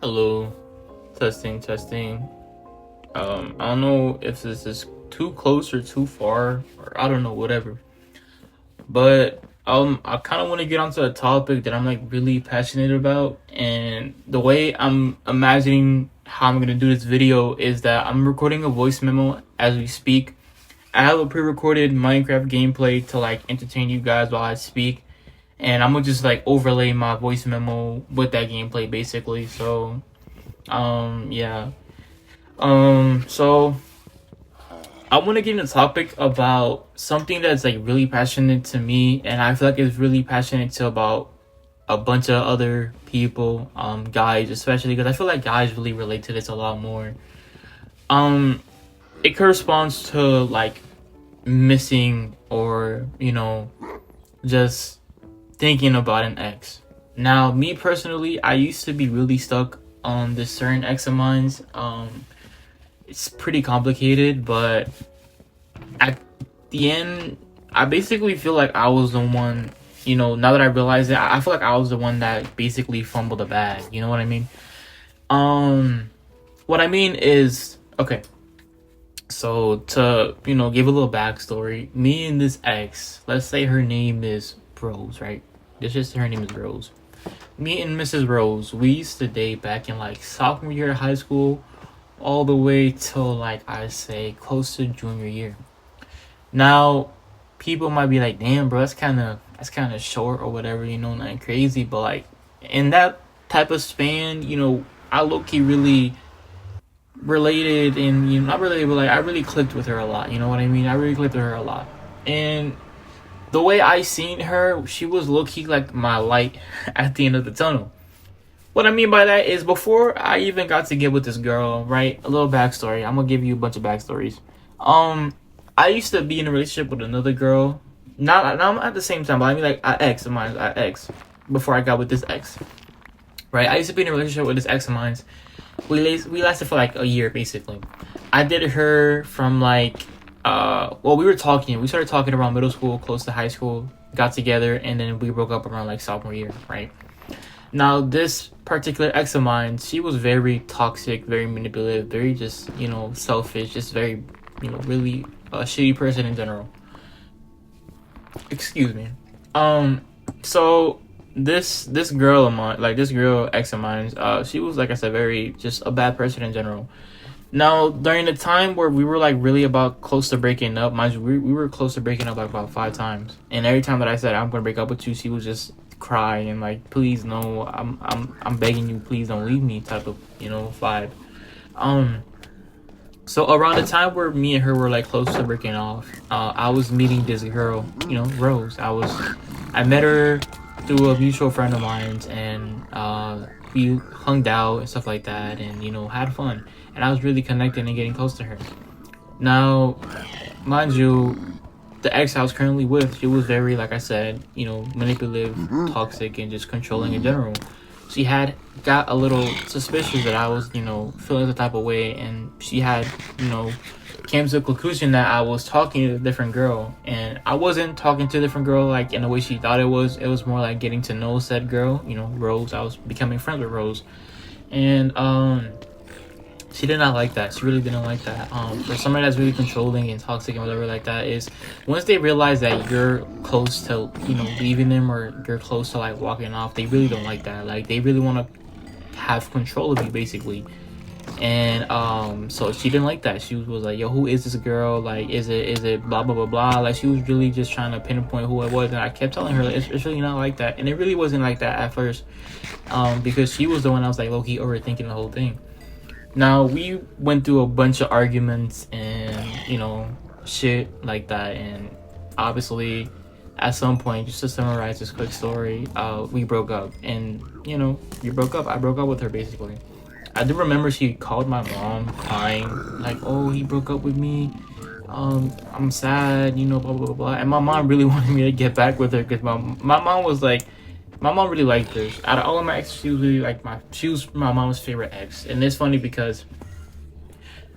Hello, testing, testing. I don't know if this is too close or too far, or I don't know, whatever. But I kind of want to get onto a topic that I'm like really passionate about, and the way I'm imagining how I'm gonna do this video is that I'm recording a voice memo as we speak. I have a pre-recorded Minecraft gameplay to like entertain you guys while I speak, and I'm gonna just like overlay my voice memo with that gameplay basically. So yeah. So I want to get into a topic about something that's like really passionate to me, and I feel like it's really passionate to about a bunch of other people, guys especially, because I feel like guys really relate to this a lot more. Um, it corresponds to like missing or just thinking about an ex. Now, me personally, I used to be really stuck on this certain ex of mine's. It's pretty complicated, but at the end, I basically feel like I was the one. Now that I realize it, I feel like I was the one that basically fumbled the bag. You know what I mean? What I mean is, okay. So to give a little backstory, me and this ex, let's say her name is Rose, right? This just her name is Rose. Me and Mrs. Rose, we used to date back in like sophomore year of high school, all the way till like I say close to junior year. Now, people might be like, "Damn, bro, that's kind of short or whatever, nothing crazy." But like in that type of span, I low key really related, and not related, but like I really clicked with her a lot. You know what I mean? I really clicked with her a lot, and the way I seen her, she was low key like my light at the end of the tunnel. What I mean by that is before I even got to get with this girl, right? A little backstory. I'm gonna give you a bunch of backstories. Um, I used to be in a relationship with another girl. Not at the same time, but I mean like an ex of mine, an ex. Before I got with this ex, right? I used to be in a relationship with this ex of mine. We lasted for like a year basically. I did her from like well, we were talking. We started talking around middle school, close to high school. Got together, and then we broke up around like sophomore year, right? Now, this particular ex of mine, she was very toxic, very manipulative, very just, selfish, just very, really a shitty person in general. Excuse me. Um, so this girl of mine, like this girl ex of mine, she was like I said, very just a bad person in general. Now, during the time where we were like really about close to breaking up, mind you, we were close to breaking up like about 5 times. And every time that I said I'm gonna break up with you, she was just crying and like, please no, I'm begging you, please don't leave me type of vibe. Um, so around the time where me and her were like close to breaking off, I was meeting this girl, Rose. I met her through a mutual friend of mine, and we hung out and stuff like that, and had fun. And I was really connecting and getting close to her. Now, mind you, the ex I was currently with, she was very, like I said, manipulative, toxic, and just controlling in general. She had got a little suspicious that I was, feeling the type of way, and she had, came to the conclusion that I was talking to a different girl, and I wasn't talking to a different girl like in the way she thought it was. It was more like getting to know said girl, Rose. I was becoming friends with Rose, and she did not like that. She really didn't like that. For somebody that's really controlling and toxic and whatever like that, is once they realize that you're close to leaving them, or you're close to like walking off, they really don't like that. Like they really want to have control of you basically. And so she didn't like that. She was like, yo, who is this girl? Like, is it blah blah blah blah? Like she was really just trying to pinpoint who it was, and I kept telling her like, it's really not like that. And it really wasn't like that at first, because she was the one I was like low key overthinking the whole thing. Now, we went through a bunch of arguments and, shit like that. And obviously, at some point, just to summarize this quick story, we broke up. And, we broke up. I broke up with her, basically. I do remember she called my mom crying, like, oh, he broke up with me. I'm sad, blah, blah, blah, blah. And my mom really wanted me to get back with her because my mom was like, my mom really liked her. Out of all of my exes, she was really like she was my mom's favorite ex. And it's funny because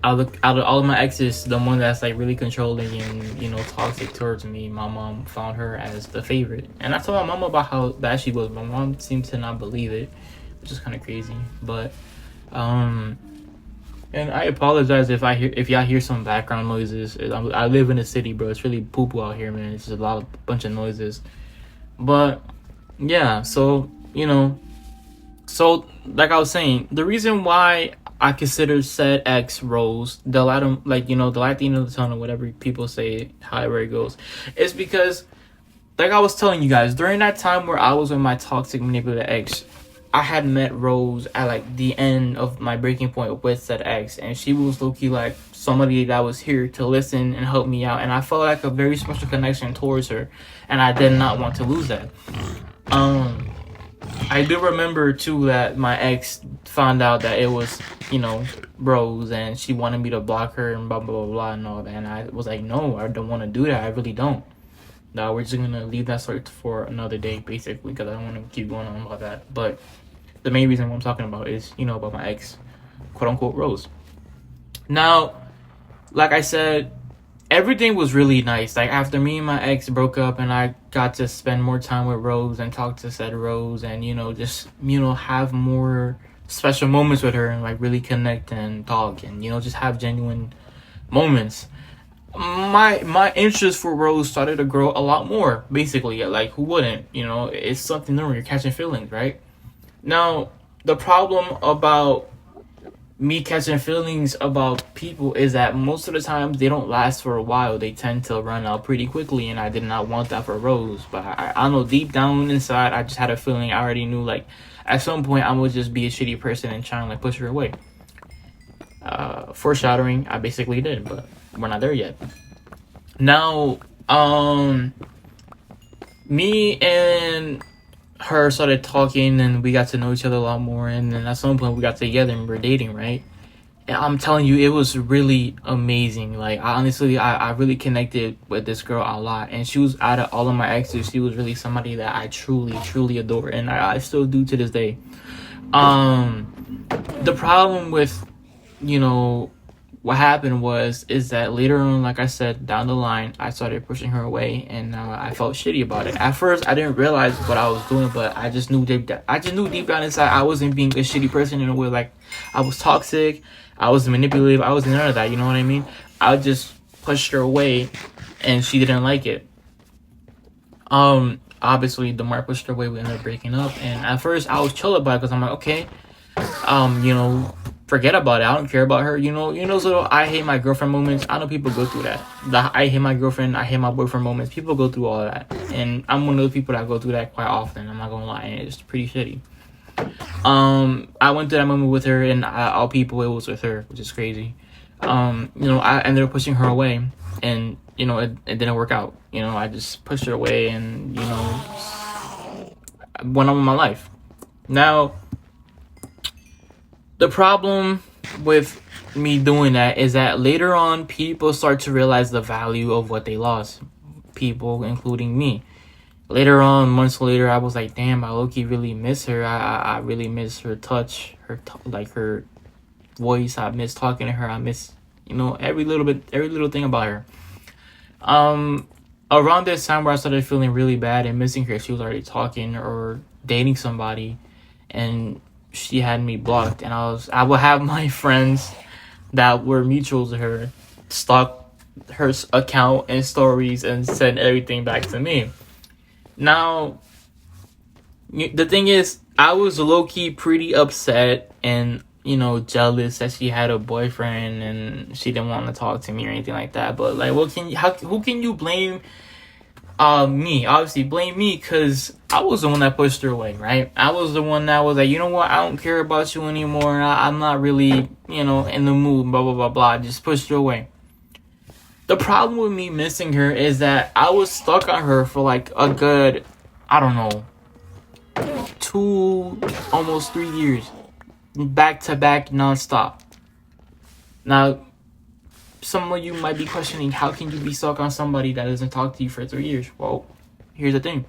out of all of my exes, the one that's like really controlling and toxic towards me, my mom found her as the favorite. And I told my mom about how bad she was. My mom seemed to not believe it. which is kind of crazy. But um, and I apologize if y'all hear some background noises. I live in a city, bro. It's really poo poo out here, man. It's just bunch of noises. But yeah, so so like I was saying, the reason why I consider said ex Rose the Latin, like the Latino of the tunnel, whatever people say, however it goes, is because, like I was telling you guys, during that time where I was with my toxic manipulative ex, I had met Rose at like the end of my breaking point with said ex, and she was low-key like somebody that was here to listen and help me out, and I felt like a very special connection towards her, and I did not want to lose that. I do remember too that my ex found out that it was, Rose, and she wanted me to block her and blah blah blah blah and all that, and I was like, no, I don't want to do that. I really don't. No, we're just gonna leave that story for another day, basically, because I don't want to keep going on about that. But the main reason what I'm talking about is, about my ex, quote unquote, Rose. Now, like I said, everything was really nice. Like after me and my ex broke up, and I got to spend more time with Rose and talk to said Rose, and just have more special moments with her and like really connect and talk and just have genuine moments. My interest for Rose started to grow a lot more. Basically, like who wouldn't? It's something new. You're catching feelings, right? Now, the problem about me catching feelings about people is that most of the time they don't last for a while. They tend to run out pretty quickly, and I did not want that for Rose. But I know deep down inside, I just had a feeling. I already knew, like, at some point I would just be a shitty person and try and like push her away. Foreshadowing, I basically did, but we're not there yet. Now, me and her started talking, and we got to know each other a lot more, and then at some point we got together and we're dating, right? And I'm telling you, it was really amazing. Like, I really connected with this girl a lot, and she was, out of all of my exes, she was really somebody that I truly adore, and I still do to this day. The problem with what happened is that later on, like I said, down the line, I started pushing her away, and I felt shitty about it. At first, I didn't realize what I was doing, but I just knew deep down inside I wasn't being a shitty person in a way. Like, I was toxic, I was manipulative, I wasn't none of that. You know what I mean? I just pushed her away, and she didn't like it. Obviously, the more I pushed her away, we ended up breaking up. And at first, I was chill about it because I'm like, okay, forget about it. I don't care about her. Those little I hate my girlfriend moments. I know people go through that. The I hate my girlfriend, I hate my boyfriend moments. People go through all of that. And I'm one of those people that go through that quite often. I'm not gonna lie. And it's pretty shitty. I went through that moment with her, and all people, it was with her, which is crazy. I ended up pushing her away, and it didn't work out. I just pushed her away, and went on with my life. Now, the problem with me doing that is that later on, people start to realize the value of what they lost. People, including me. Later on, months later, I was like, damn, I low-key really miss her. I really miss her touch, her voice. I miss talking to her. I miss, every little thing about her. Around this time where I started feeling really bad and missing her, she was already talking or dating somebody, and she had me blocked, and I would have my friends that were mutuals to her stalk her account and stories and send everything back to me. Now, the thing is, I was low-key pretty upset and jealous that she had a boyfriend and she didn't want to talk to me or anything like that. But like, who can you blame? Me. Obviously, blame me, because I was the one that pushed her away, right? I was the one that was like, you know what, I don't care about you anymore. I'm not really, in the mood, blah, blah, blah, blah. I just pushed her away. The problem with me missing her is that I was stuck on her for like a good, I don't know, 2, almost 3 years. Back to back, nonstop. Now, some of you might be questioning, how can you be stuck on somebody that doesn't talk to you for 3 years? Well, here's the thing.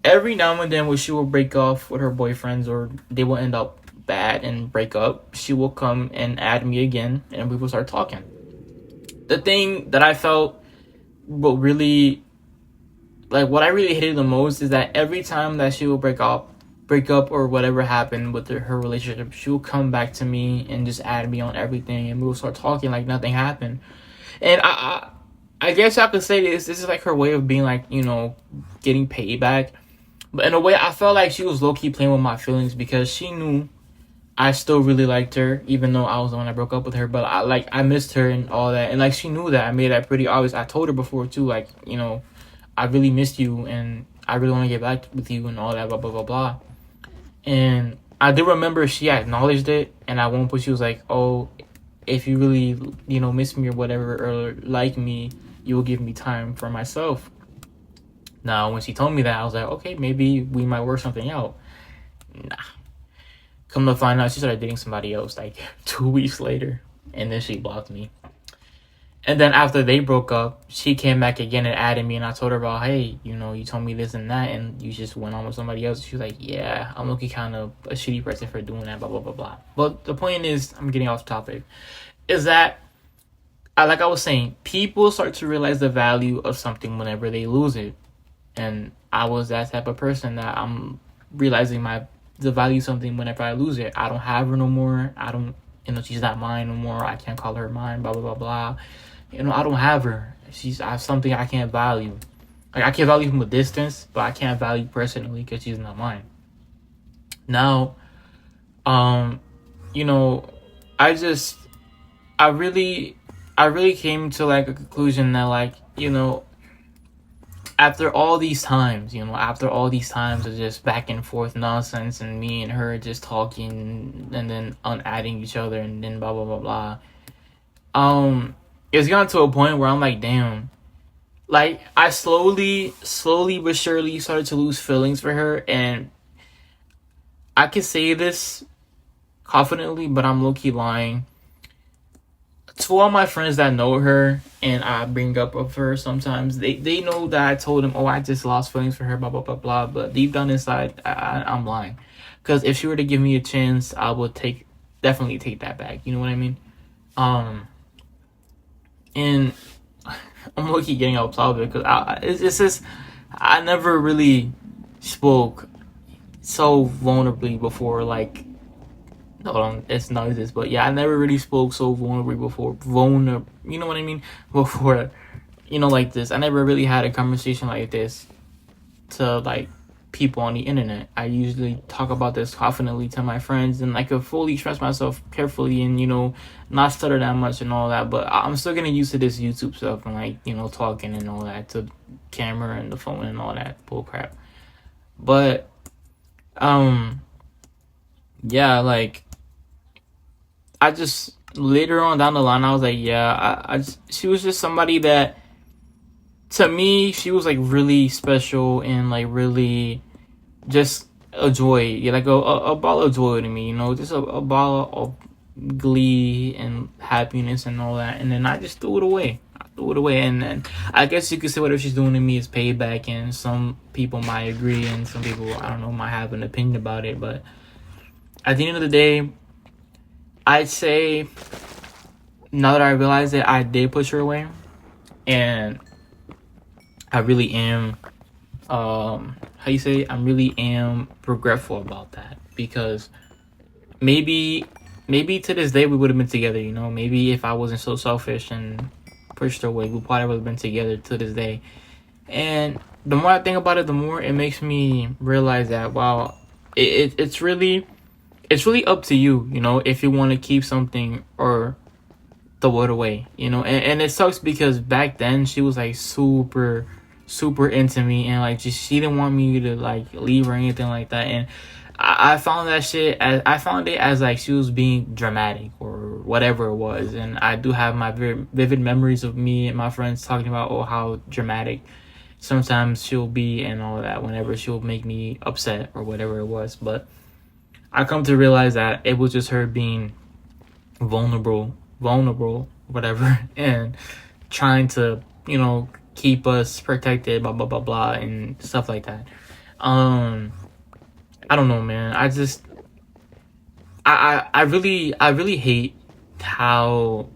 Every now and then when she will break off with her boyfriends, or they will end up bad and break up, she will come and add me again, and we will start talking. The thing that I felt what I really hated the most is that every time that she will break up break up or whatever happened with her relationship, she'll come back to me and just add me on everything, and we'll start talking like nothing happened. And I guess I could say this is like her way of being like, getting paid back. But in a way, I felt like she was low key playing with my feelings because she knew I still really liked her, even though I was the one that broke up with her. But I missed her and all that, and like she knew that. I made that pretty obvious. I told her before too, like, I really missed you, and I really want to get back with you and all that, blah blah blah blah. And I do remember she acknowledged it, and at one point she was like, "Oh, if you really, miss me or whatever, or like me, you will give me time for myself." Now, when she told me that, I was like, okay, maybe we might work something out. Nah. Come to find out, she started dating somebody else like 2 weeks later, and then she blocked me. And then after they broke up, she came back again and added me, and I told her about, hey, you told me this and that, and you just went on with somebody else. She was like, yeah, I'm looking kind of a shitty person for doing that, blah, blah, blah, blah. But the point is, I'm getting off topic, is that, like I was saying, people start to realize the value of something whenever they lose it. And I was that type of person that I'm realizing the value of something whenever I lose it. I don't have her no more. I don't, she's not mine no more. I can't call her mine, blah, blah, blah, blah. I don't have her. She's something I can't value. Like, I can value from a distance, but I can't value personally because she's not mine. Now, I really came to like a conclusion that, like, after all these times of just back and forth nonsense and me and her just talking and then unadding each other and then blah blah blah blah, it's gotten to a point where I'm like, damn, like I slowly but surely started to lose feelings for her. And I can say this confidently, but I'm low-key lying. To all my friends that know her and I bring up of her sometimes, they know that I told them, oh, I just lost feelings for her, blah blah blah blah. But deep down inside, I'm lying, because if she were to give me a chance, I would definitely take that back. You know what I mean? And I'm low-key getting off topic because it's just I never really spoke so vulnerably before. Like, hold on, it's noises, but yeah, I never really spoke so vulnerably before. You know what I mean? Before, like this. I never really had a conversation like this to like people on the internet. I usually talk about this confidently to my friends, and I could fully express myself carefully and not stutter that much and all that. But I'm still getting used to this YouTube stuff and like talking and all that to camera and the phone and all that bull crap. But yeah, like I just later on down the line, I was like, yeah, she was just somebody that, to me, she was like really special and like really just a joy. Yeah, like a ball of joy to me, just a ball of glee and happiness and all that. And then I just threw it away. And then I guess you could say whatever she's doing to me is payback, and some people might agree and some people, I don't know, might have an opinion about it. But at the end of the day, I'd say, now that I realize it, I did push her away, and I really am, I'm really am regretful about that, because maybe to this day we would have been together, maybe if I wasn't so selfish and pushed her away, we probably would have been together to this day. And the more I think about it, the more it makes me realize that, wow, it's really up to you, if you want to keep something or throw it away, and it sucks because back then she was like super into me, and like she didn't want me to like leave or anything like that. And I found it as like she was being dramatic or whatever it was. And I do have my very vivid memories of me and my friends talking about how dramatic sometimes she'll be and all that whenever she'll make me upset or whatever it was. But I come to realize that it was just her being vulnerable, whatever, and trying to, keep us protected, blah, blah, blah, blah, and stuff like that. I don't know, man. I really hate how,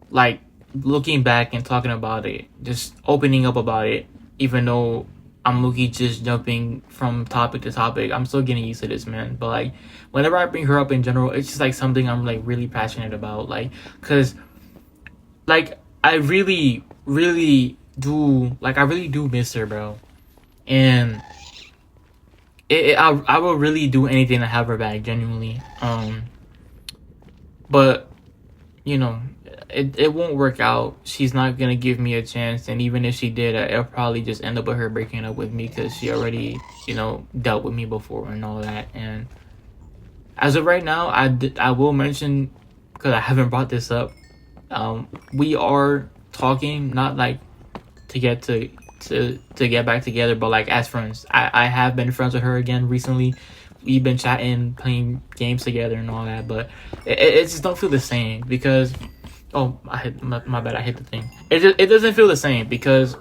like, looking back and talking about it, just opening up about it, even though I'm looking just jumping from topic to topic. I'm still getting used to this, man. But like, whenever I bring her up in general, it's just like something I'm like really passionate about. Like, cause like I really, really do like I really do miss her, bro. And I will really do anything to have her back, genuinely. But you know, it won't work out. She's not gonna give me a chance, and even if she did, it'll probably just end up with her breaking up with me because she already, dealt with me before and all that. And as of right now, I will mention, because I haven't brought this up, we are talking, not like to get to get back together, but like as friends. I have been friends with her again recently. We've been chatting, playing games together and all that, but it just don't feel the same because I hit my bad. I hit the thing. It doesn't feel the same because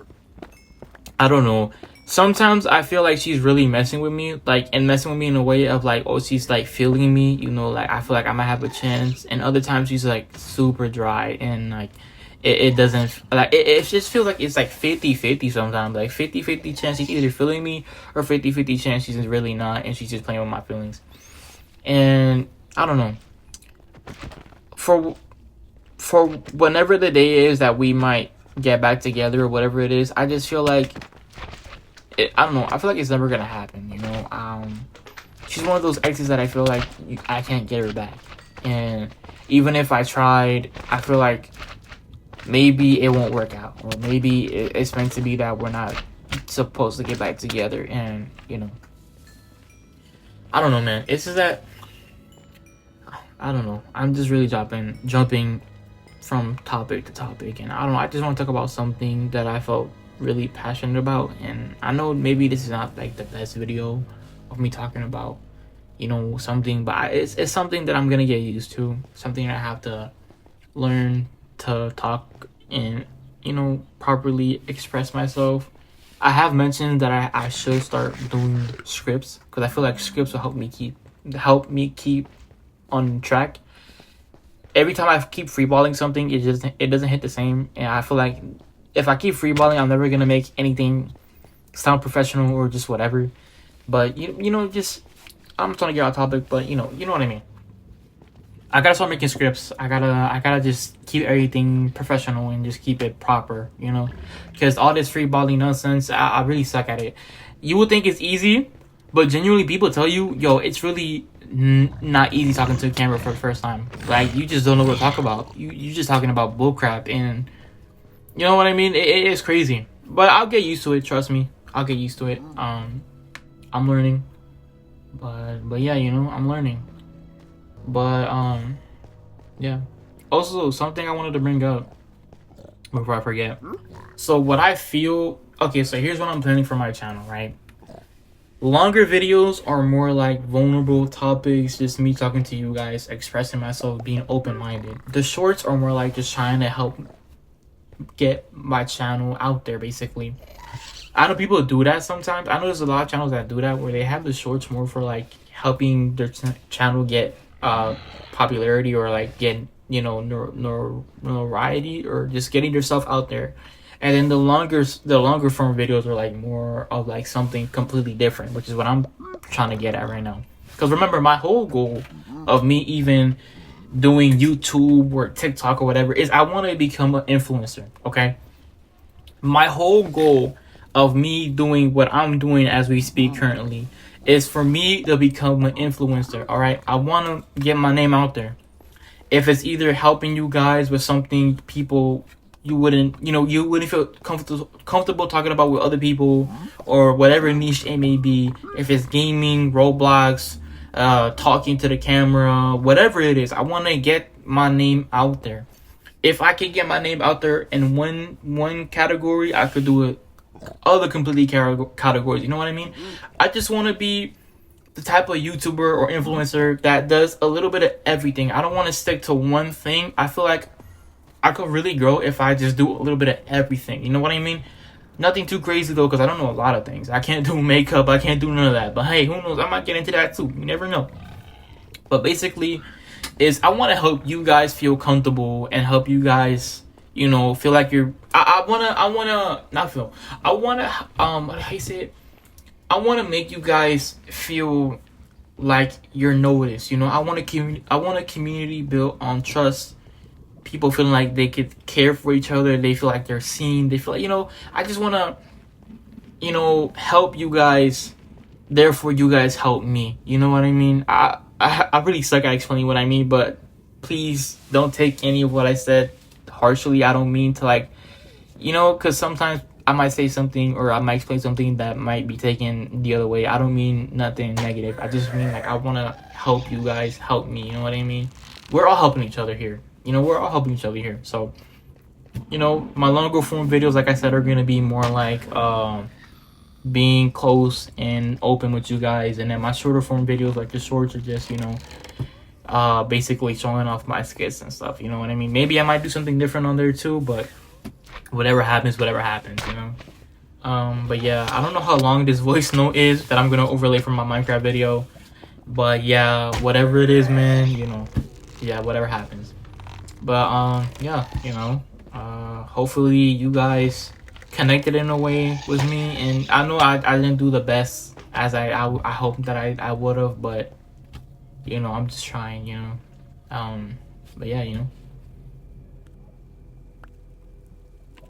I don't know. Sometimes I feel like she's really messing with me, like, and messing with me in a way of like, oh, she's like feeling me, like I feel like I might have a chance. And other times she's like super dry and like it doesn't, like, it just feels like it's like 50-50 sometimes, like 50-50 chance she's either feeling me or 50-50 chance she's really not and she's just playing with my feelings. And I don't know. For whenever the day is that we might get back together or whatever it is, I just feel like I don't know. I feel like it's never gonna happen. She's one of those exes that I feel like I can't get her back, and even if I tried, I feel like maybe it won't work out, or maybe it's meant to be that we're not supposed to get back together. And I don't know, man. It's just that I don't know. I'm just really jumping from topic to topic, and I don't know. I just want to talk about something that I felt really passionate about. And I know maybe this is not like the best video of me talking about something, but it's something that I'm gonna get used to, something that I have to learn to talk and properly express myself. I have mentioned that I should start doing scripts because I feel like scripts will help me keep on track. Every time I keep freeballing something, it doesn't hit the same, and I feel like if I keep freeballing, I'm never gonna make anything sound professional or just whatever. But just I'm trying to get off topic, but you know what I mean. I gotta start making scripts. I gotta just keep everything professional and just keep it proper, because all this freeballing nonsense, I really suck at it. You would think it's easy, but genuinely, people tell you, yo, it's really not easy talking to the camera for the first time. Like, you just don't know what to talk about. You just talking about bullcrap, and you know what I mean? It is crazy, but I'll get used to it. Trust me, I'll get used to it. I'm learning, but yeah, I'm learning. But yeah. Also, something I wanted to bring up before I forget. So what I feel, okay, so here's what I'm planning for my channel, right? Longer videos are more like vulnerable topics, just me talking to you guys, expressing myself, being open-minded. The shorts are more like just trying to help get my channel out there, basically. I know people do that sometimes. I know there's a lot of channels that do that, where they have the shorts more for like helping their channel get popularity, or like get notoriety, or just getting yourself out there. And then the longer form videos are like more of like something completely different, which is what I'm trying to get at right now. Because remember, my whole goal of me even doing YouTube or TikTok or whatever is I want to become an influencer. Okay, my whole goal of me doing what I'm doing as we speak currently is for me to become an influencer. All right, I want to get my name out there. If it's either helping you guys with something people you wouldn't feel comfortable talking about with other people, or whatever niche it may be. If it's gaming, Roblox, talking to the camera, whatever it is, I want to get my name out there. If I can get my name out there in one category, I could do it other completely categories. You know what I mean? I just want to be the type of YouTuber or influencer that does a little bit of everything. I don't want to stick to one thing. I feel like I could really grow if I just do a little bit of everything. You know what I mean? Nothing too crazy though, because I don't know a lot of things. I can't do makeup. I can't do none of that. But hey, who knows? I might get into that too. You never know. But basically, I want to help you guys feel comfortable and help you guys, feel like you're. I'll not feel. I wanna how you say it? I wanna make you guys feel like you're noticed. You know, I want a community built on trust. People feeling like they could care for each other. They feel like they're seen. They feel like, you know, I just wanna, you know, help you guys. Therefore, you guys help me. You know what I mean? I really suck at explaining what I mean, but please don't take any of what I said harshly. I don't mean to, like, you know, because sometimes I might say something or I might explain something that might be taken the other way. I don't mean nothing negative. I just mean, like, I want to help you guys help me. You know what I mean? We're all helping each other here. You know, we're all helping each other here. So, you know, my longer form videos, like I said, are going to be more like being close and open with you guys. And then my shorter form videos, like the shorts, are just, you know, basically showing off my skits and stuff. You know what I mean? Maybe I might do something different on there too, but whatever happens, you know. But yeah, I don't know how long this voice note is that I'm gonna overlay from my Minecraft video, but yeah, whatever it is, man, you know, yeah, whatever happens. But yeah, you know, hopefully you guys connected in a way with me, and I know I didn't do the best as I hope that I would have, but you know, I'm just trying, you know. But yeah, you know.